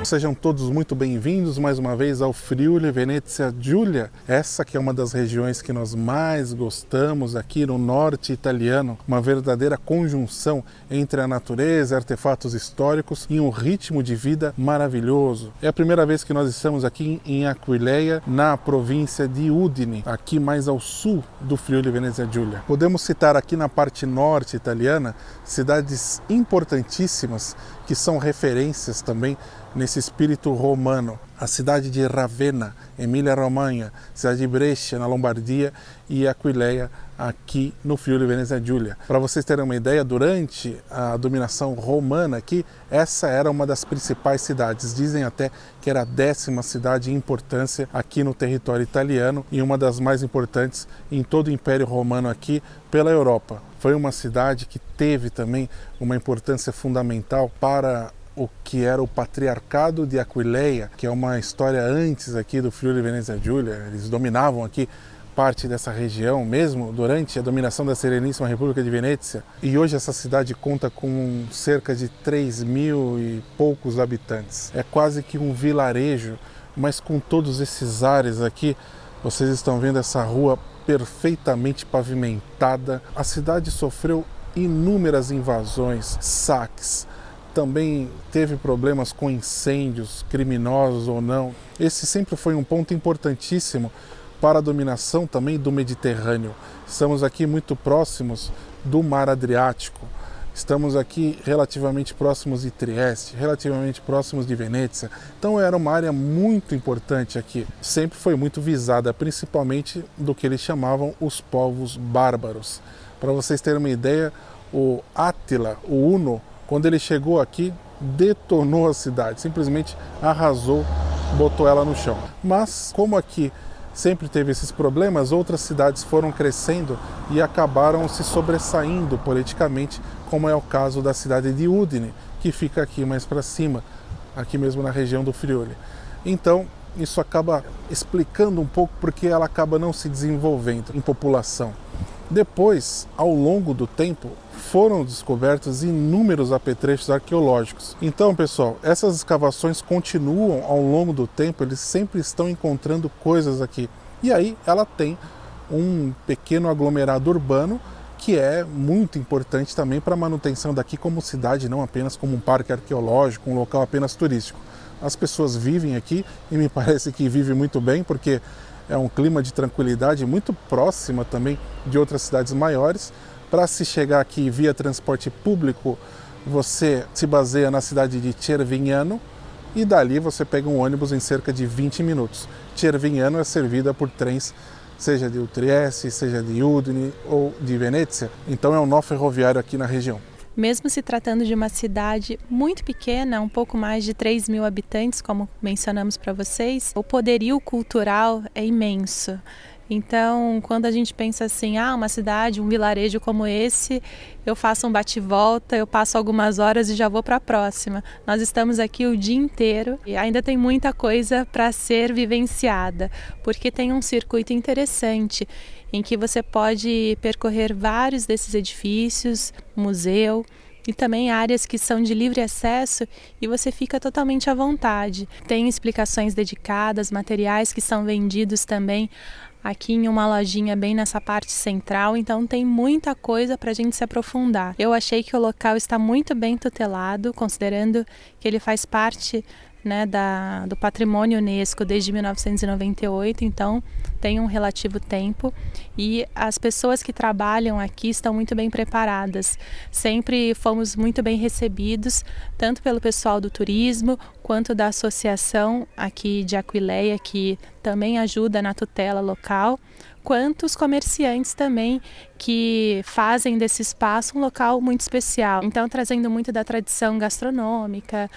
sejam todos muito bem-vindos mais uma vez ao Friuli Venezia Giulia, essa que é uma das regiões que nós mais gostamos aqui no norte italiano, uma verdadeira conjunção entre a natureza, artefatos históricos e um ritmo de vida maravilhoso. É a primeira vez que nós estamos aqui em Aquileia, na província de Udine, aqui mais ao sul do Friuli Venezia Giulia. Podemos citar aqui na parte norte italiana cidades importantíssimas que são referências também nesse espírito romano. A cidade de Ravenna, Emília-Romanha, cidade de Brescia, na Lombardia, e Aquileia, aqui no Friuli Venezia Giulia. Para vocês terem uma ideia, durante a dominação romana aqui, essa era uma das principais cidades. Dizem até que era a 10ª cidade em importância aqui no território italiano e uma das mais importantes em todo o Império Romano aqui pela Europa. Foi uma cidade que teve também uma importância fundamental para o que era o Patriarcado de Aquileia, que é uma história antes aqui do Friuli Venezia Giulia. Eles dominavam aqui parte dessa região, mesmo durante a dominação da Sereníssima República de Venezia. E hoje essa cidade conta com cerca de 3.000 e poucos habitantes. É quase que um vilarejo, mas com todos esses ares aqui. Vocês estão vendo essa rua perfeitamente pavimentada. A cidade sofreu inúmeras invasões, saques, também teve problemas com incêndios, criminosos ou não. Esse sempre foi um ponto importantíssimo para a dominação também do Mediterrâneo. Estamos aqui muito próximos do Mar Adriático. Estamos aqui relativamente próximos de Trieste, relativamente próximos de Venezia. Então era uma área muito importante aqui. Sempre foi muito visada, principalmente do que eles chamavam os povos bárbaros. Para vocês terem uma ideia, o Átila, o Huno, quando ele chegou aqui, detonou a cidade, simplesmente arrasou, botou ela no chão. Mas como aqui sempre teve esses problemas, outras cidades foram crescendo e acabaram se sobressaindo politicamente, como é o caso da cidade de Udine, que fica aqui mais para cima, aqui mesmo na região do Friuli. Então, isso acaba explicando um pouco porque ela acaba não se desenvolvendo em população. Depois, ao longo do tempo, foram descobertos inúmeros apetrechos arqueológicos. Então, pessoal, essas escavações continuam ao longo do tempo, eles sempre estão encontrando coisas aqui. E aí ela tem um pequeno aglomerado urbano que é muito importante também para a manutenção daqui como cidade, não apenas como um parque arqueológico, um local apenas turístico. As pessoas vivem aqui e me parece que vivem muito bem, porque é um clima de tranquilidade muito próxima também de outras cidades maiores. Para se chegar aqui via transporte público, você se baseia na cidade de Cervignano e dali você pega um ônibus em cerca de 20 minutos. Cervignano é servida por trens, seja de Trieste, seja de Udine ou de Venezia. Então é um nó ferroviário aqui na região. Mesmo se tratando de uma cidade muito pequena, um pouco mais de 3.000 habitantes, como mencionamos para vocês, o poderio cultural é imenso. Então, quando a gente pensa assim, uma cidade, um vilarejo como esse, eu faço um bate-volta, eu passo algumas horas e já vou para a próxima. Nós estamos aqui o dia inteiro e ainda tem muita coisa para ser vivenciada, porque tem um circuito interessante em que você pode percorrer vários desses edifícios, museu, e também áreas que são de livre acesso e você fica totalmente à vontade. Tem explicações dedicadas, materiais que são vendidos também aqui em uma lojinha bem nessa parte central, então tem muita coisa para a gente se aprofundar. Eu achei que o local está muito bem tutelado, considerando que ele faz parte do patrimônio Unesco desde 1998, então tem um relativo tempo e as pessoas que trabalham aqui estão muito bem preparadas. Sempre fomos muito bem recebidos, tanto pelo pessoal do turismo quanto da associação aqui de Aquileia, que também ajuda na tutela local, quanto os comerciantes também que fazem desse espaço um local muito especial. Então, trazendo muito da tradição gastronômica,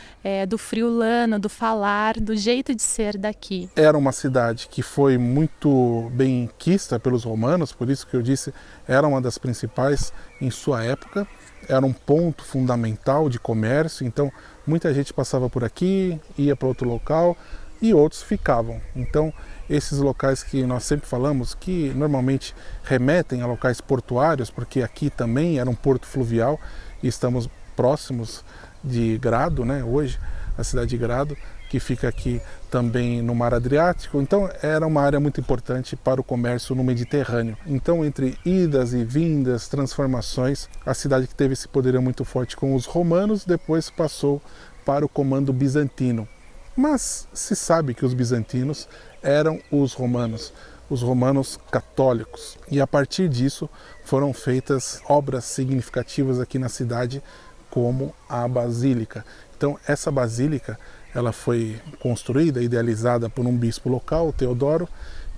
do friulano, do falar, do jeito de ser daqui. Era uma cidade que foi muito bem quista pelos romanos, por isso que eu disse, era uma das principais em sua época. Era um ponto fundamental de comércio, então muita gente passava por aqui, ia para outro local e outros ficavam. Então, esses locais que nós sempre falamos, que normalmente remetem a locais portuários, porque aqui também era um porto fluvial e estamos próximos de Grado, hoje, a cidade de Grado, que fica aqui também no Mar Adriático. Então era uma área muito importante para o comércio no Mediterrâneo. Então, entre idas e vindas, transformações, a cidade que teve esse poderio muito forte com os romanos, depois passou para o comando bizantino. Mas se sabe que os bizantinos eram os romanos católicos. E a partir disso foram feitas obras significativas aqui na cidade, como a Basílica. Então essa Basílica, ela foi construída, idealizada por um bispo local, Teodoro,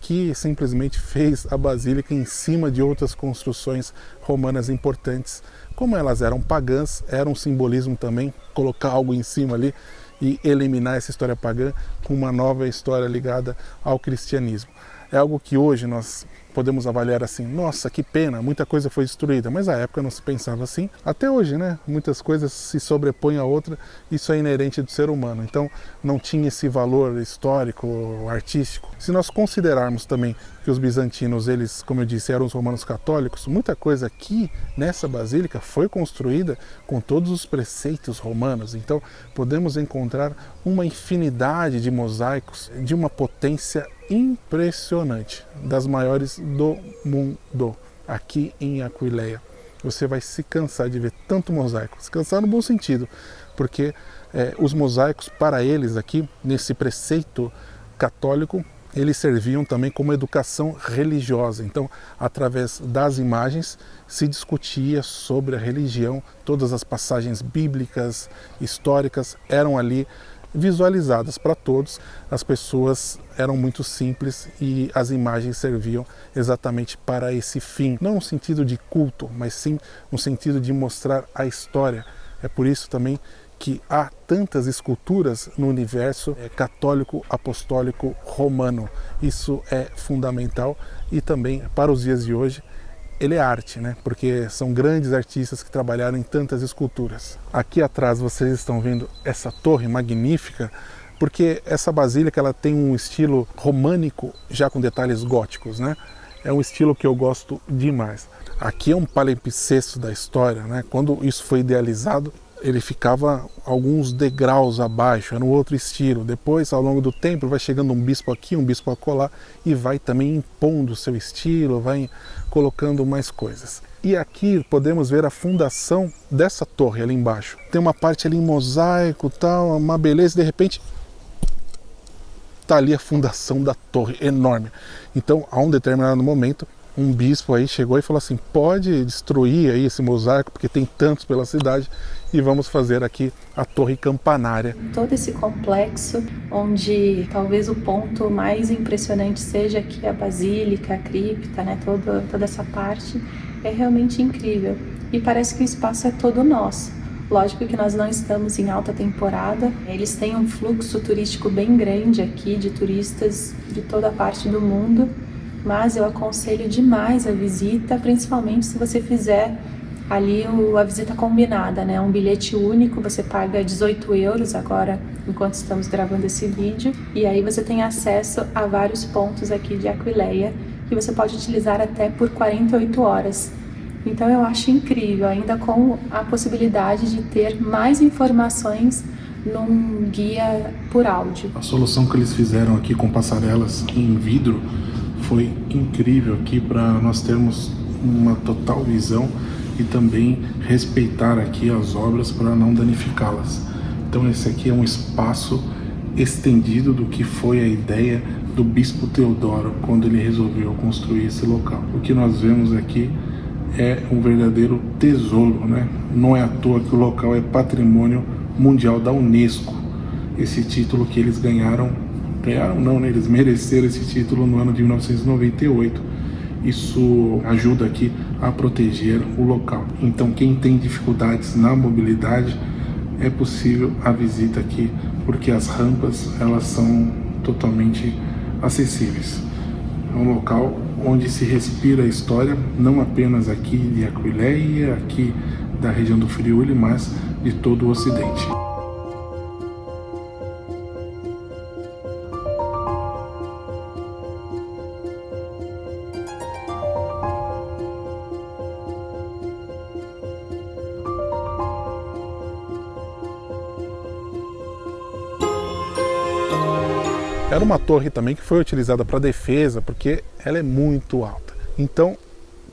que simplesmente fez a Basílica em cima de outras construções romanas importantes. Como elas eram pagãs, era um simbolismo também colocar algo em cima ali e eliminar essa história pagã com uma nova história ligada ao cristianismo. É algo que hoje nós podemos avaliar assim, nossa, que pena, muita coisa foi destruída, mas à época não se pensava assim. Até hoje, né? Muitas coisas se sobrepõem a outra, isso é inerente do ser humano, então não tinha esse valor histórico, artístico. Se nós considerarmos também que os bizantinos, eles, como eu disse, eram os romanos católicos, muita coisa aqui nessa basílica foi construída com todos os preceitos romanos, então podemos encontrar uma infinidade de mosaicos de uma potência impressionante, das maiores do mundo, aqui em Aquileia. Você vai se cansar de ver tanto mosaico, se cansar no bom sentido, porque os mosaicos, para eles aqui, nesse preceito católico, eles serviam também como educação religiosa. Então, através das imagens, se discutia sobre a religião, todas as passagens bíblicas, históricas, eram ali visualizadas para todos. As pessoas eram muito simples e as imagens serviam exatamente para esse fim, não no sentido de culto, mas sim no sentido de mostrar a história. É por isso também que há tantas esculturas no universo católico, apostólico, romano. Isso é fundamental e também para os dias de hoje ele é arte, né? Porque são grandes artistas que trabalharam em tantas esculturas. Aqui atrás vocês estão vendo essa torre magnífica, porque essa basílica ela tem um estilo românico já com detalhes góticos, né? É um estilo que eu gosto demais. Aqui é um palimpsesto da história, né? Quando isso foi idealizado, ele ficava alguns degraus abaixo, era um outro estilo. Depois, ao longo do tempo, vai chegando um bispo aqui, um bispo acolá, e vai também impondo o seu estilo, vai colocando mais coisas. E aqui podemos ver a fundação dessa torre ali embaixo. Tem uma parte ali em mosaico, tal, uma beleza, e de repente está ali a fundação da torre, enorme. Então, a um determinado momento, um bispo aí chegou e falou assim, pode destruir aí esse mosaico, porque tem tantos pela cidade, e vamos fazer aqui a torre campanária. Todo esse complexo, onde talvez o ponto mais impressionante seja aqui a basílica, a cripta, né? Toda essa parte, é realmente incrível. E parece que o espaço é todo nosso. Lógico que nós não estamos em alta temporada, eles têm um fluxo turístico bem grande aqui, de turistas de toda a parte do mundo, mas eu aconselho demais a visita, principalmente se você fizer ali a visita combinada, né? Um bilhete único, você paga 18 euros agora, enquanto estamos gravando esse vídeo, e aí você tem acesso a vários pontos aqui de Aquileia, que você pode utilizar até por 48 horas. Então eu acho incrível, ainda com a possibilidade de ter mais informações num guia por áudio. A solução que eles fizeram aqui com passarelas em vidro foi incrível aqui para nós termos uma total visão e também respeitar aqui as obras para não danificá-las. Então esse aqui é um espaço estendido do que foi a ideia do bispo Teodoro quando ele resolveu construir esse local. O que nós vemos aqui é um verdadeiro tesouro, né? Não é à toa que o local é Patrimônio Mundial da Unesco. Esse título que eles ganharam não, né? Eles mereceram esse título no ano de 1998. Isso ajuda aqui a proteger o local. Então quem tem dificuldades na mobilidade, é possível a visita aqui, porque as rampas elas são totalmente acessíveis. É um local onde se respira a história, não apenas aqui de Aquileia, aqui da região do Friuli, mas de todo o Ocidente. Era uma torre também que foi utilizada para defesa, porque ela é muito alta. Então,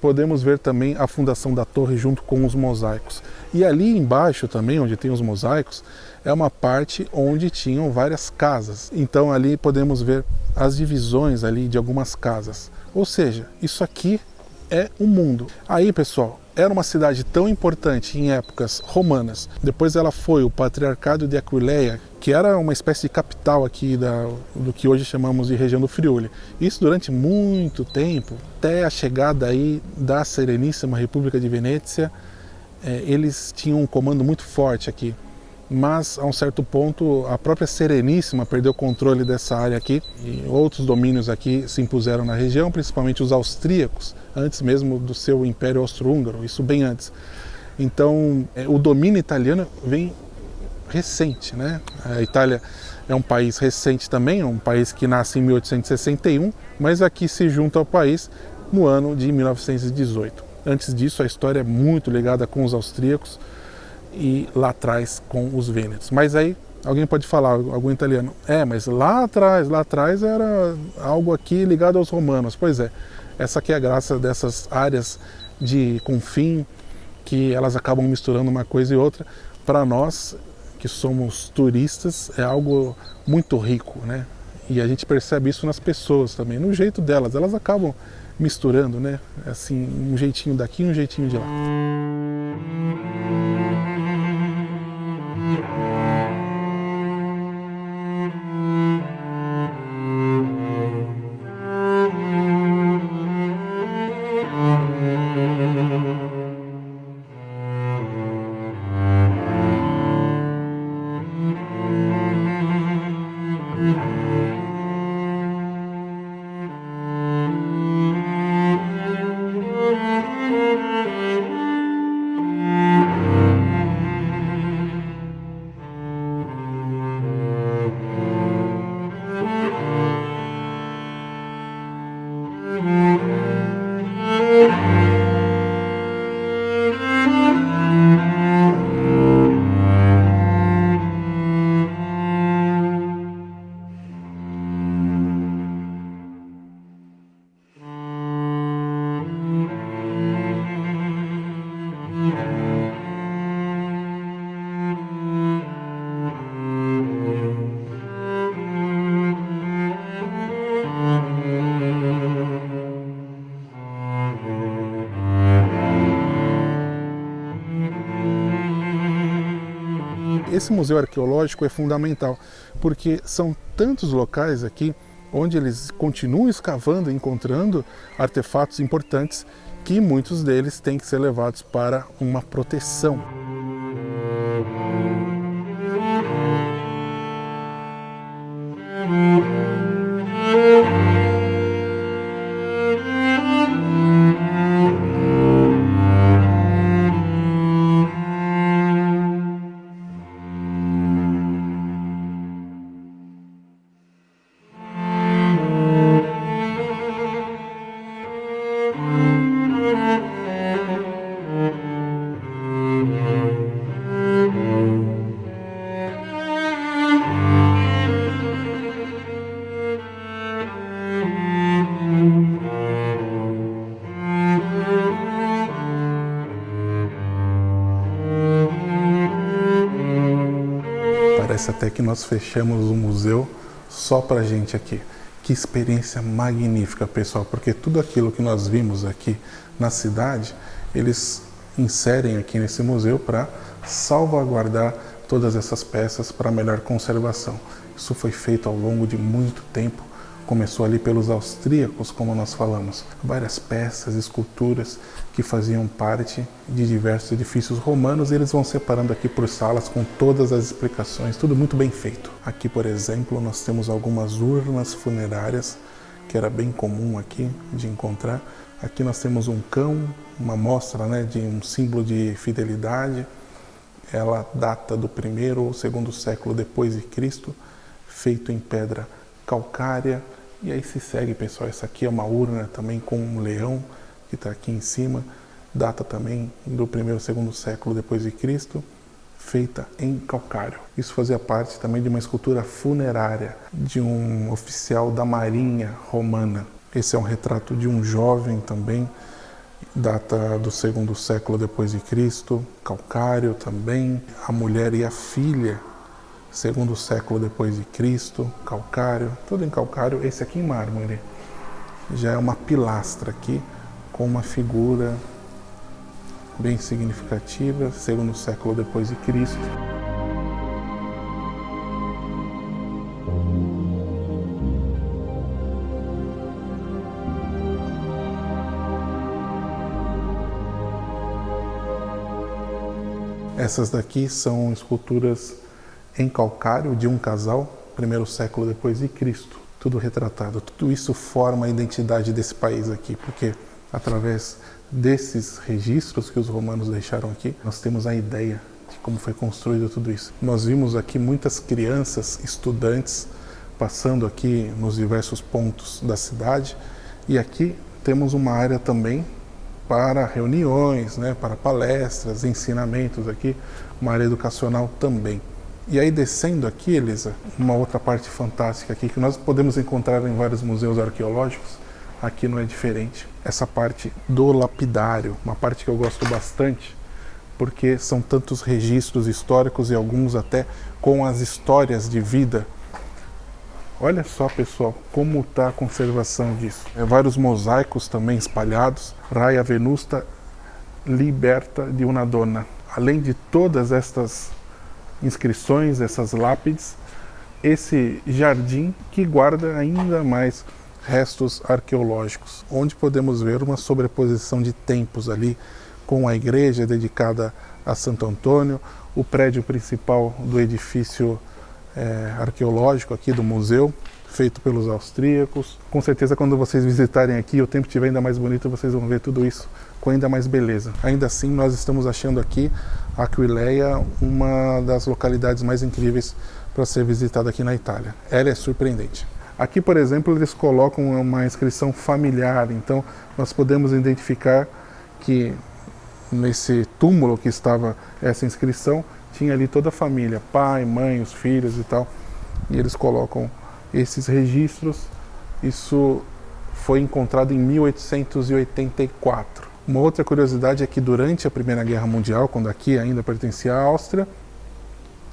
podemos ver também a fundação da torre junto com os mosaicos. E ali embaixo também, onde tem os mosaicos, é uma parte onde tinham várias casas. Então ali podemos ver as divisões ali de algumas casas. Ou seja, isso aqui é o mundo. Aí, pessoal, era uma cidade tão importante em épocas romanas. Depois ela foi o Patriarcado de Aquileia, que era uma espécie de capital aqui do que hoje chamamos de região do Friuli. Isso durante muito tempo, até a chegada aí da Sereníssima República de Venécia, eles tinham um comando muito forte aqui. Mas a um certo ponto a própria Sereníssima perdeu o controle dessa área aqui e outros domínios aqui se impuseram na região, principalmente os austríacos, antes mesmo do seu Império Austro-Húngaro, isso bem antes. Então o domínio italiano vem recente, né? A Itália é um país recente também, é um país que nasce em 1861, mas aqui se junta ao país no ano de 1918. Antes disso a história é muito ligada com os austríacos, e lá atrás com os vênetos. Mas aí alguém pode falar, algum italiano, mas lá atrás era algo aqui ligado aos romanos. Pois é, essa aqui é a graça dessas áreas de confim, que elas acabam misturando uma coisa e outra. Para nós, que somos turistas, é algo muito rico, né? E a gente percebe isso nas pessoas também, no jeito delas, elas acabam misturando, né? Assim, um jeitinho daqui, um jeitinho de lá. Esse museu arqueológico é fundamental, porque são tantos locais aqui onde eles continuam escavando e encontrando artefatos importantes que muitos deles têm que ser levados para uma proteção. Parece até que nós fechamos o museu só pra gente aqui. Que experiência magnífica, pessoal, porque tudo aquilo que nós vimos aqui na cidade, eles inserem aqui nesse museu para salvaguardar todas essas peças para melhor conservação. Isso foi feito ao longo de muito tempo. Começou ali pelos austríacos, como nós falamos. Várias peças, esculturas que faziam parte de diversos edifícios romanos, e eles vão separando aqui por salas com todas as explicações, tudo muito bem feito. Aqui, por exemplo, nós temos algumas urnas funerárias, que era bem comum aqui de encontrar. Aqui nós temos um cão, uma mostra, né, de um símbolo de fidelidade. Ela data do 1º ou 2º século depois de Cristo, feito em pedra calcária. E aí se segue, pessoal, essa aqui é uma urna também com um leão que está aqui em cima, data também do 1º ou 2º século depois de Cristo, feita em calcário. Isso fazia parte também de uma escultura funerária de um oficial da Marinha Romana. Esse é um retrato de um jovem também, data do 2º século depois de Cristo, calcário também. A mulher e a filha, 2º século depois de Cristo, calcário, tudo em calcário. Esse aqui em mármore. Já é uma pilastra aqui, com uma figura bem significativa, 2º século depois de Cristo. Essas daqui são esculturas em calcário de um casal, 1º século depois de Cristo, tudo retratado. Tudo isso forma a identidade desse país aqui, porque através desses registros que os romanos deixaram aqui, nós temos a ideia de como foi construído tudo isso. Nós vimos aqui muitas crianças, estudantes, passando aqui nos diversos pontos da cidade, e aqui temos uma área também para reuniões, né, para palestras, ensinamentos aqui, uma área educacional também. E aí descendo aqui, Elisa, uma outra parte fantástica aqui que nós podemos encontrar em vários museus arqueológicos, aqui não é diferente. Essa parte do lapidário, uma parte que eu gosto bastante, porque são tantos registros históricos e alguns até com as histórias de vida. Olha só, pessoal, como está a conservação disso. Vários mosaicos também espalhados. Raia Venusta Liberta de una Donna. Além de todas estas inscrições, essas lápides, esse jardim que guarda ainda mais restos arqueológicos, onde podemos ver uma sobreposição de tempos ali, com a igreja dedicada a Santo Antônio, o prédio principal do edifício arqueológico aqui do museu, feito pelos austríacos. Com certeza quando vocês visitarem aqui e o tempo estiver ainda mais bonito, vocês vão ver tudo isso com ainda mais beleza. Ainda assim, nós estamos achando aqui Aquileia uma das localidades mais incríveis para ser visitada aqui na Itália. Ela é surpreendente. Aqui, por exemplo, eles colocam uma inscrição familiar, então nós podemos identificar que nesse túmulo que estava essa inscrição, tinha ali toda a família, pai, mãe, os filhos e tal, e eles colocam esses registros. Isso foi encontrado em 1884. Uma outra curiosidade é que durante a Primeira Guerra Mundial, quando aqui ainda pertencia à Áustria,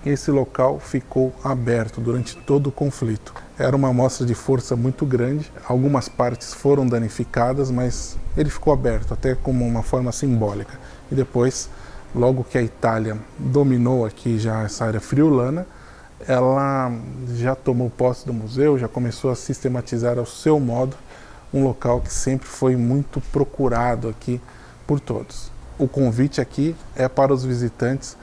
esse local ficou aberto durante todo o conflito. Era uma amostra de força muito grande, algumas partes foram danificadas, mas ele ficou aberto, até como uma forma simbólica. E depois, logo que a Itália dominou aqui já essa área friulana, ela já tomou posse do museu, já começou a sistematizar ao seu modo um local que sempre foi muito procurado aqui por todos. O convite aqui é para os visitantes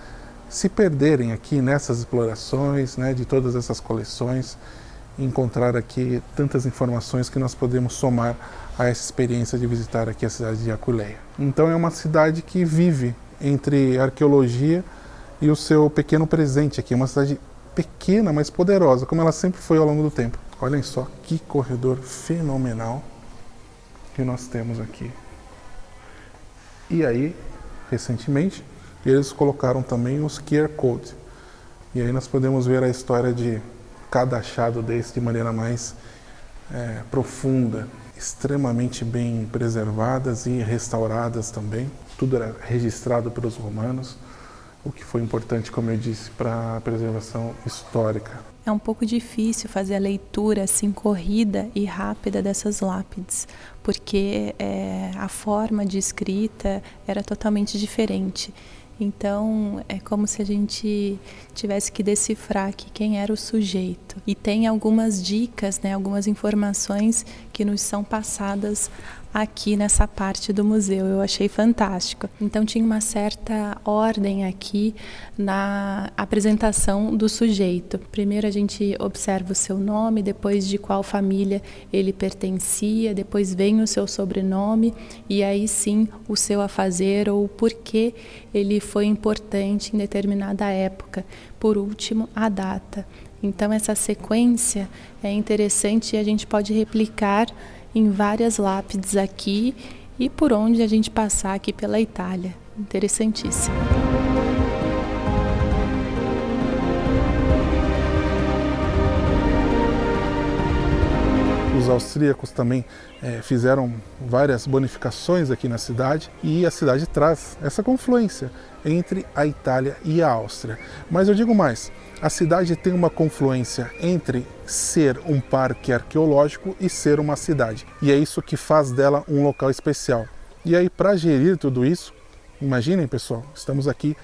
se perderem aqui nessas explorações, né, de todas essas coleções, encontrar aqui tantas informações que nós podemos somar a essa experiência de visitar aqui a cidade de Aquileia. Então é uma cidade que vive entre arqueologia e o seu pequeno presente aqui, uma cidade pequena, mas poderosa, como ela sempre foi ao longo do tempo. Olhem só que corredor fenomenal que nós temos aqui. E aí, recentemente, eles colocaram também os QR Code. E aí nós podemos ver a história de cada achado desse de maneira mais profunda, extremamente bem preservadas e restauradas também. Tudo era registrado pelos romanos, o que foi importante, como eu disse, para a preservação histórica. É um pouco difícil fazer a leitura assim corrida e rápida dessas lápides, porque a forma de escrita era totalmente diferente. Então, é como se a gente tivesse que decifrar aqui quem era o sujeito. E tem algumas dicas, né, algumas informações que nos são passadas aqui nessa parte do museu. Eu achei fantástico. Então, tinha uma certa ordem aqui na apresentação do sujeito. Primeiro a gente observa o seu nome, depois de qual família ele pertencia, depois vem o seu sobrenome e aí sim o seu afazer ou o porquê ele foi importante em determinada época. Por último, a data. Então, essa sequência é interessante e a gente pode replicar em várias lápides aqui e por onde a gente passar aqui pela Itália. Interessantíssimo. os austríacos também fizeram várias bonificações aqui na cidade, e a cidade traz essa confluência entre a Itália e a Áustria. Mas eu digo mais, a cidade tem uma confluência entre ser um parque arqueológico e ser uma cidade. E é isso que faz dela um local especial. E aí, para gerir tudo isso, imaginem, pessoal, estamos aqui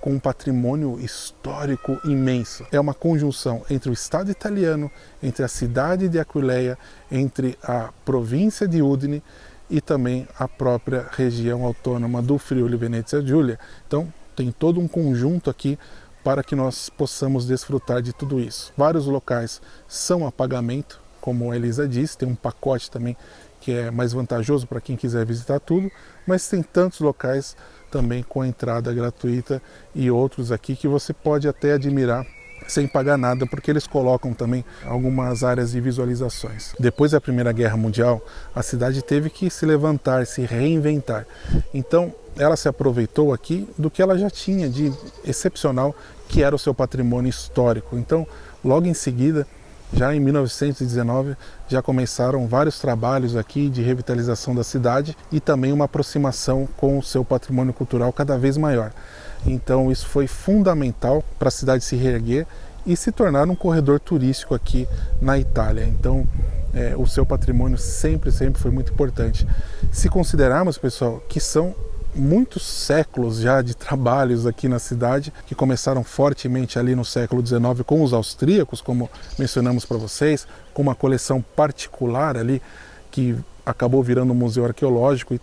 com um patrimônio histórico imenso. É uma conjunção entre o Estado italiano, entre a cidade de Aquileia, entre a província de Udine e também a própria região autônoma do Friuli Venezia Giulia. Então, tem todo um conjunto aqui para que nós possamos desfrutar de tudo isso. Vários locais são a pagamento, como a Elisa disse, tem um pacote também que é mais vantajoso para quem quiser visitar tudo, mas tem tantos locais também com entrada gratuita e outros aqui que você pode até admirar sem pagar nada, porque eles colocam também algumas áreas de visualizações. Depois da Primeira Guerra Mundial, a cidade teve que se levantar, se reinventar. Então, ela se aproveitou aqui do que ela já tinha de excepcional, que era o seu patrimônio histórico. Então, logo em seguida, já em 1919, já começaram vários trabalhos aqui de revitalização da cidade e também uma aproximação com o seu patrimônio cultural cada vez maior. Então isso foi fundamental para a cidade se reerguer e se tornar um corredor turístico aqui na Itália. Então o seu patrimônio sempre foi muito importante. Se considerarmos, pessoal, que são muitos séculos já de trabalhos aqui na cidade, que começaram fortemente ali no século XIX com os austríacos, como mencionamos para vocês, com uma coleção particular ali que acabou virando um museu arqueológico e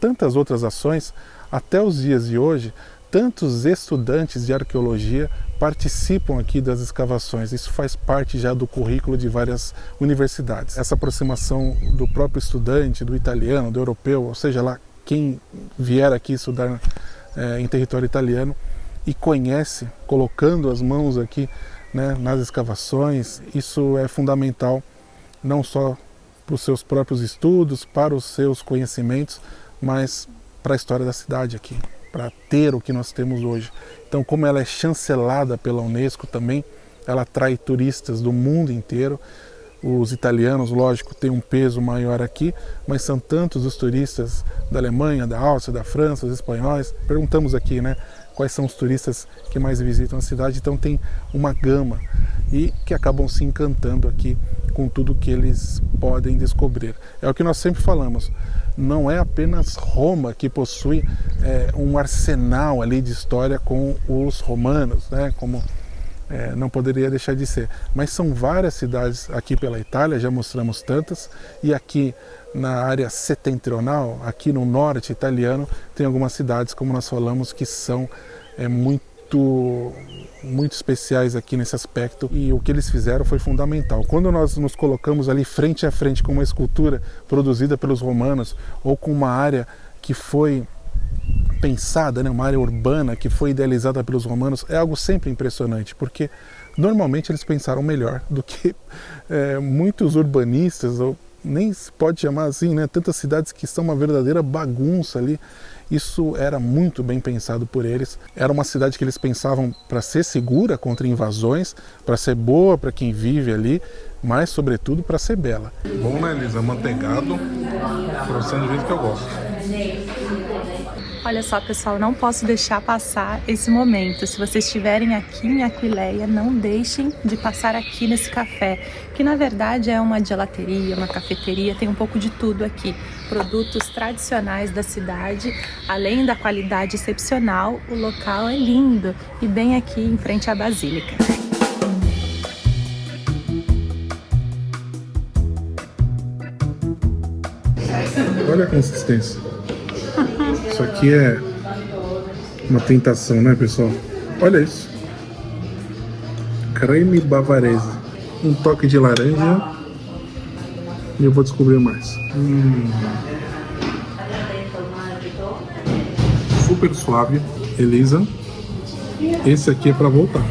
tantas outras ações, até os dias de hoje, tantos estudantes de arqueologia participam aqui das escavações. Isso faz parte já do currículo de várias universidades. Essa aproximação do próprio estudante, do italiano, do europeu, ou seja lá, quem vier aqui estudar em território italiano e conhece, colocando as mãos aqui, né, nas escavações, isso é fundamental, não só para os seus próprios estudos, para os seus conhecimentos, mas para a história da cidade aqui, para ter o que nós temos hoje. Então, como ela é chancelada pela Unesco também, ela atrai turistas do mundo inteiro. Os italianos, lógico, têm um peso maior aqui, mas são tantos os turistas da Alemanha, da Áustria, da França, os espanhóis. Perguntamos aqui, né, quais são os turistas que mais visitam a cidade, então tem uma gama e que acabam se encantando aqui com tudo que eles podem descobrir. É o que nós sempre falamos, não é apenas Roma que possui um arsenal ali de história com os romanos, né, como não poderia deixar de ser, mas são várias cidades aqui pela Itália, já mostramos tantas, e aqui na área setentrional, aqui no norte italiano, tem algumas cidades, como nós falamos, que são muito especiais aqui nesse aspecto, e o que eles fizeram foi fundamental. Quando nós nos colocamos ali frente a frente com uma escultura produzida pelos romanos, ou com uma área que foi pensada, né, uma área urbana que foi idealizada pelos romanos, é algo sempre impressionante, porque normalmente eles pensaram melhor do que muitos urbanistas, ou nem se pode chamar assim, né, tantas cidades que são uma verdadeira bagunça ali. Isso era muito bem pensado por eles. Era uma cidade que eles pensavam para ser segura contra invasões, para ser boa para quem vive ali, mas sobretudo para ser bela. Bom, né, Elisa? Manteigado, trouxendo do jeito que eu gosto. Olha só, pessoal, não posso deixar passar esse momento. Se vocês estiverem aqui em Aquileia, não deixem de passar aqui nesse café, que na verdade é uma gelateria, uma cafeteria, tem um pouco de tudo aqui. Produtos tradicionais da cidade, além da qualidade excepcional, o local é lindo e bem aqui em frente à Basílica. Olha a consistência. Isso aqui é uma tentação, né, pessoal? Olha isso. Creme bavarese. Um toque de laranja. E eu vou descobrir mais. Super suave. Elisa. Esse aqui é para voltar.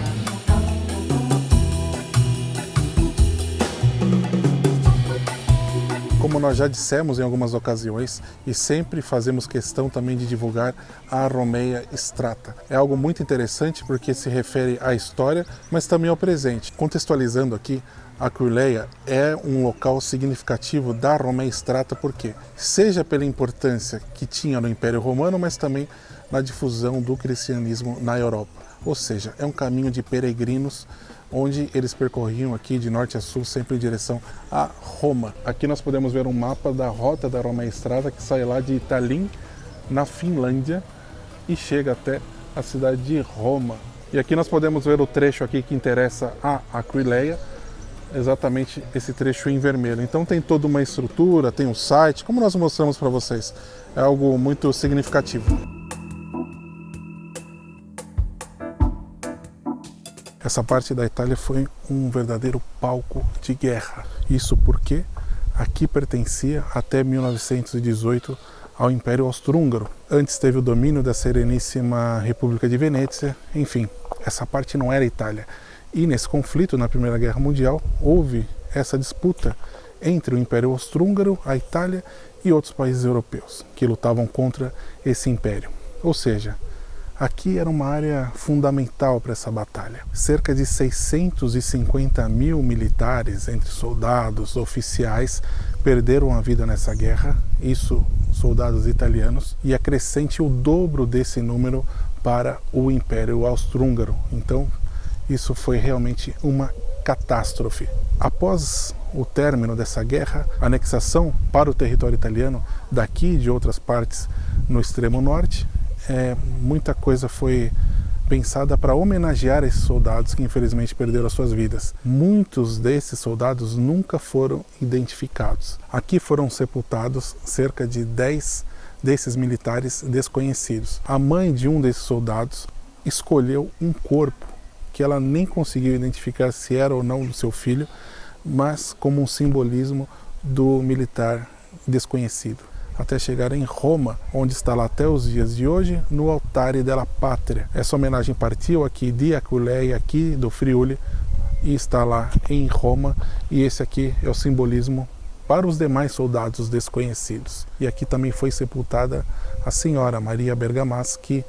Como como nós já dissemos em algumas ocasiões, e sempre fazemos questão também de divulgar a Romeia Strata. É algo muito interessante porque se refere à história, mas também ao presente. Contextualizando aqui, a Aquileia é um local significativo da Romeia Strata, porque seja pela importância que tinha no Império Romano, mas também na difusão do cristianismo na Europa. Ou seja, é um caminho de peregrinos onde eles percorriam aqui de norte a sul, sempre em direção a Roma. Aqui nós podemos ver um mapa da rota da Romeia Strata que sai lá de Tallinn, na Finlândia, e chega até a cidade de Roma. E aqui nós podemos ver o trecho aqui que interessa a Aquileia, exatamente esse trecho em vermelho. Então tem toda uma estrutura, tem um site, como nós mostramos para vocês. É algo muito significativo. Essa parte da Itália foi um verdadeiro palco de guerra. Isso porque aqui pertencia até 1918 ao Império Austro-Húngaro. Antes teve o domínio da Sereníssima República de Venécia. Enfim, essa parte não era Itália. E nesse conflito, na Primeira Guerra Mundial, houve essa disputa entre o Império Austro-Húngaro, a Itália e outros países europeus que lutavam contra esse império. Ou seja, aqui era uma área fundamental para essa batalha. Cerca de 650 mil militares, entre soldados, oficiais, perderam a vida nessa guerra, isso soldados italianos, e acrescente o dobro desse número para o Império Austro-Húngaro. Então, isso foi realmente uma catástrofe. Após o término dessa guerra, a anexação para o território italiano daqui e de outras partes no extremo norte, muita coisa foi pensada para homenagear esses soldados que infelizmente perderam as suas vidas. Muitos desses soldados nunca foram identificados. Aqui foram sepultados cerca de 10 desses militares desconhecidos. A mãe de um desses soldados escolheu um corpo que ela nem conseguiu identificar se era ou não do seu filho, mas como um simbolismo do militar desconhecido. Até chegar em Roma, onde está lá até os dias de hoje, no Altare della Patria. Essa homenagem partiu aqui de Aquileia, aqui do Friuli, e está lá em Roma, e esse aqui é o simbolismo para os demais soldados desconhecidos. E aqui também foi sepultada a senhora Maria Bergamaschi, que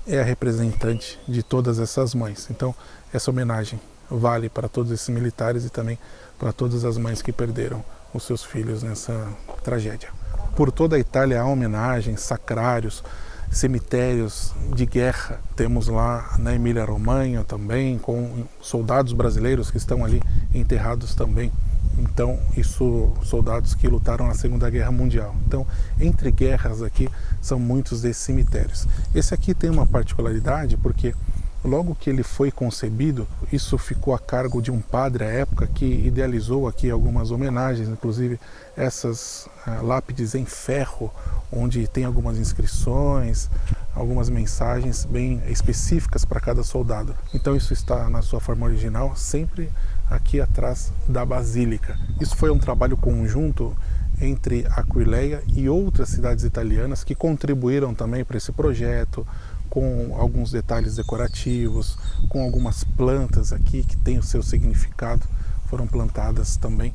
é a representante de todas essas mães. Então, essa homenagem vale para todos esses militares e também para todas as mães que perderam os seus filhos nessa tragédia. Por toda a Itália há homenagens, sacrários, cemitérios de guerra. Temos lá na Emília-Romanha também, com soldados brasileiros que estão ali enterrados também. Então, isso, soldados que lutaram na Segunda Guerra Mundial. Então, entre guerras aqui, são muitos desses cemitérios. Esse aqui tem uma particularidade, porque logo que ele foi concebido, isso ficou a cargo de um padre à época que idealizou aqui algumas homenagens, inclusive essas lápides em ferro, onde tem algumas inscrições, algumas mensagens bem específicas para cada soldado. Então isso está na sua forma original, sempre aqui atrás da Basílica. Isso foi um trabalho conjunto entre Aquileia e outras cidades italianas que contribuíram também para esse projeto, com alguns detalhes decorativos, com algumas plantas aqui que têm o seu significado, foram plantadas também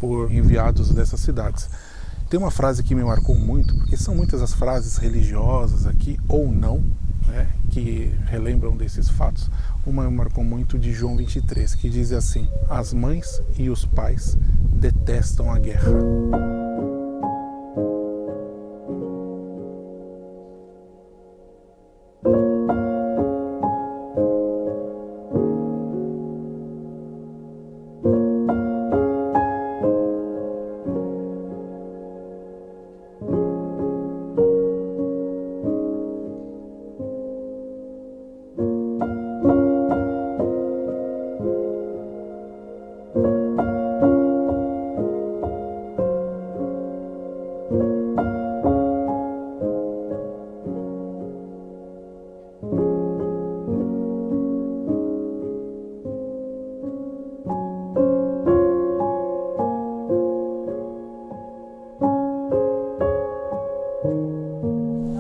por enviados dessas cidades. Tem uma frase que me marcou muito, porque são muitas as frases religiosas aqui, ou não, né, que relembram desses fatos. Uma me marcou muito de João 23, que diz assim: as mães e os pais detestam a guerra.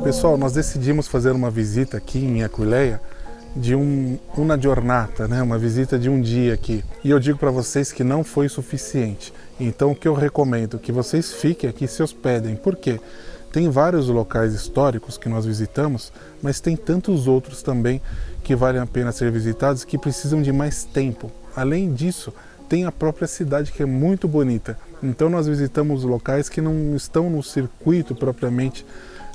Pessoal, nós decidimos fazer uma visita aqui em Aquileia de uma giornata, né? Uma visita de um dia aqui. e eu digo para vocês que não foi suficiente. Então o que eu recomendo? Que vocês fiquem aqui e se hospedem. Por quê? Tem vários locais históricos que nós visitamos, mas tem tantos outros também que valem a pena ser visitados, que precisam de mais tempo. Além disso, tem a própria cidade, que é muito bonita. Então nós visitamos locais que não estão no circuito propriamente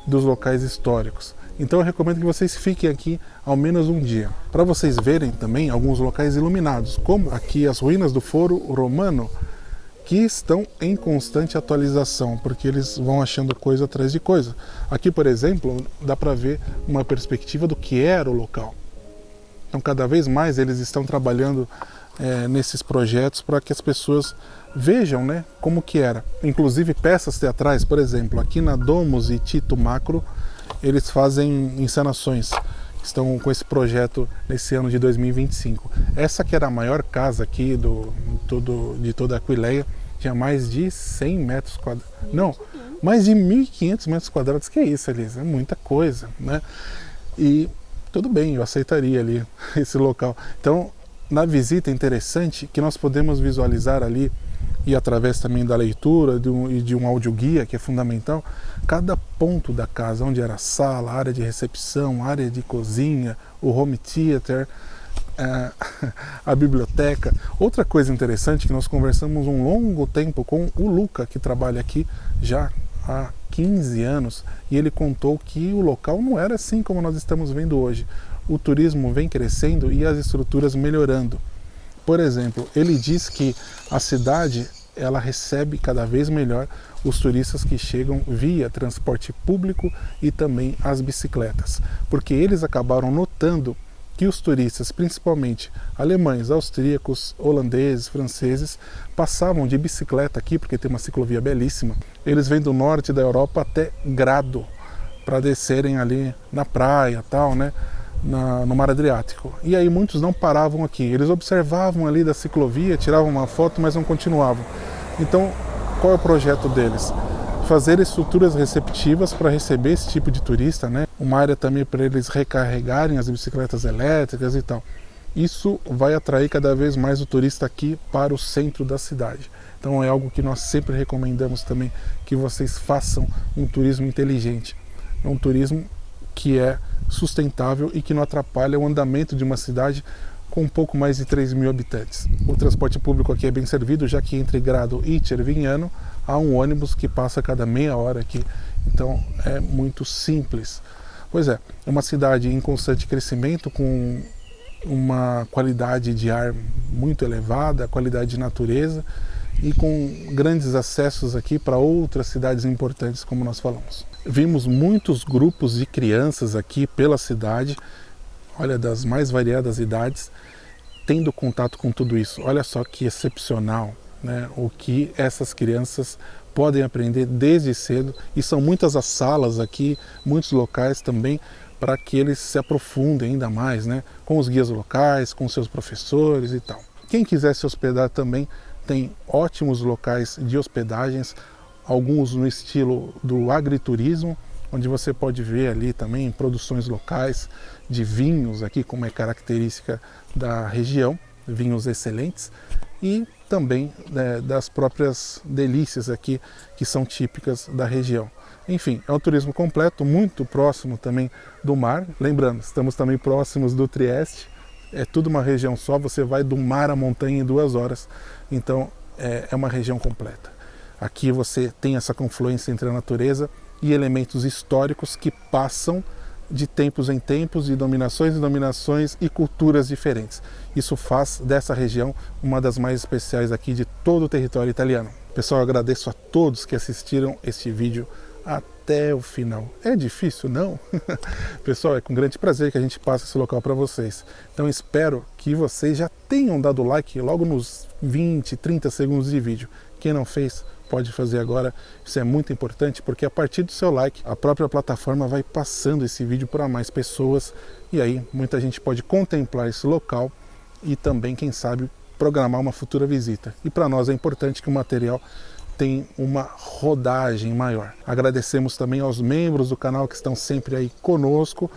dos locais históricos. Então eu recomendo que vocês fiquem aqui ao menos um dia, para vocês verem também alguns locais iluminados, como aqui as ruínas do Foro Romano, que estão em constante atualização, porque eles vão achando coisa atrás de coisa. Aqui, por exemplo, dá para ver uma perspectiva do que era o local. Então cada vez mais eles estão trabalhando nesses projetos para que as pessoas vejam, né, como que era. Inclusive peças teatrais, por exemplo, aqui na Domus e Tito Macro, eles fazem encenações, estão com esse projeto nesse ano de 2025. Essa que era a maior casa aqui de toda a Aquileia, tinha mais de 100 metros quadrados. Não, mais de 1.500 metros quadrados. Que é isso, Elisa? É muita coisa, né? E tudo bem, eu aceitaria ali esse local. Então, na visita é interessante que nós podemos visualizar ali, e através também da leitura e de um audioguia, que é fundamental, cada ponto da casa, onde era a sala, a área de recepção, a área de cozinha, o home theater, a biblioteca. Outra coisa interessante, que nós conversamos um longo tempo com o Luca, que trabalha aqui já há 15 anos, e ele contou que o local não era assim como nós estamos vendo hoje. O turismo vem crescendo e as estruturas melhorando. Por exemplo, ele diz que a cidade ela recebe cada vez melhor os turistas que chegam via transporte público e também as bicicletas, porque eles acabaram notando que os turistas, principalmente alemães, austríacos, holandeses, franceses, passavam de bicicleta aqui, porque tem uma ciclovia belíssima. Eles vêm do norte da Europa até Grado, para descerem ali na praia, tal, né? No Mar Adriático. E aí muitos não paravam aqui, eles observavam ali da ciclovia, tiravam uma foto, mas não continuavam. Então, qual é o projeto deles? Fazer estruturas receptivas para receber esse tipo de turista, né? Uma área também para eles recarregarem as bicicletas elétricas e tal. Isso vai atrair cada vez mais o turista aqui para o centro da cidade. Então é algo que nós sempre recomendamos também, que vocês façam um turismo inteligente. É um turismo que é sustentável e que não atrapalha o andamento de uma cidade com um pouco mais de 3.000 habitantes. O transporte público aqui é bem servido, já que entre Grado e Cervignano há um ônibus que passa a cada meia hora aqui, então é muito simples. Pois é uma cidade em constante crescimento, com uma qualidade de ar muito elevada, qualidade de natureza e com grandes acessos aqui para outras cidades importantes, como nós falamos. Vimos muitos grupos de crianças aqui pela cidade, olha, das mais variadas idades, tendo contato com tudo isso. Olha só que excepcional, né? O que essas crianças podem aprender desde cedo, e são muitas as salas aqui, muitos locais também, para que eles se aprofundem ainda mais, né? Com os guias locais, com seus professores e tal. Quem quiser se hospedar também, tem ótimos locais de hospedagens, alguns no estilo do agriturismo, onde você pode ver ali também produções locais de vinhos aqui, como é característica da região, vinhos excelentes, e também das próprias delícias aqui que são típicas da região. Enfim, é um turismo completo, muito próximo também do mar. Lembrando, estamos também próximos do Trieste, é tudo uma região só, você vai do mar à montanha em 2 horas, então é uma região completa. Aqui você tem essa confluência entre a natureza e elementos históricos que passam de tempos em tempos, de dominações em dominações e culturas diferentes. Isso faz dessa região uma das mais especiais aqui de todo o território italiano. Pessoal, eu agradeço a todos que assistiram este vídeo até o final. É difícil, não? Pessoal, é com grande prazer que a gente passa esse local para vocês. Então espero que vocês já tenham dado like logo nos 20, 30 segundos de vídeo. Quem não fez, pode fazer agora. Isso é muito importante, porque a partir do seu like, a própria plataforma vai passando esse vídeo para mais pessoas, e aí muita gente pode contemplar esse local e também, quem sabe, programar uma futura visita. E para nós é importante que o material tenha uma rodagem maior. Agradecemos também aos membros do canal que estão sempre aí conosco,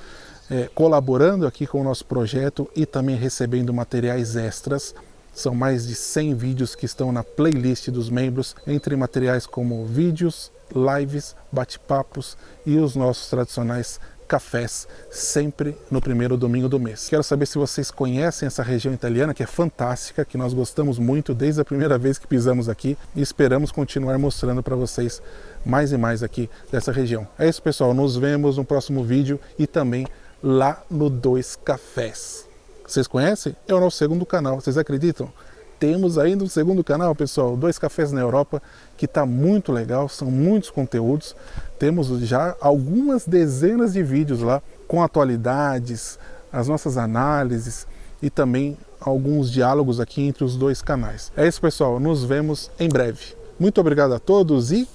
colaborando aqui com o nosso projeto e também recebendo materiais extras. São mais de 100 vídeos que estão na playlist dos membros, entre materiais como vídeos, lives, bate-papos e os nossos tradicionais cafés, sempre no primeiro domingo do mês. Quero saber se vocês conhecem essa região italiana, que é fantástica, que nós gostamos muito desde a primeira vez que pisamos aqui e esperamos continuar mostrando para vocês mais e mais aqui dessa região. É isso, pessoal, nos vemos no próximo vídeo e também lá no Dois Cafés. Vocês conhecem? É o nosso segundo canal, vocês acreditam? Temos ainda um segundo canal, pessoal, Dois Cafés na Europa, que está muito legal, são muitos conteúdos. Temos já algumas dezenas de vídeos lá com atualidades, as nossas análises e também alguns diálogos aqui entre os dois canais. É isso, pessoal, nos vemos em breve. Muito obrigado a todos e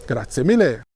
grazie mille!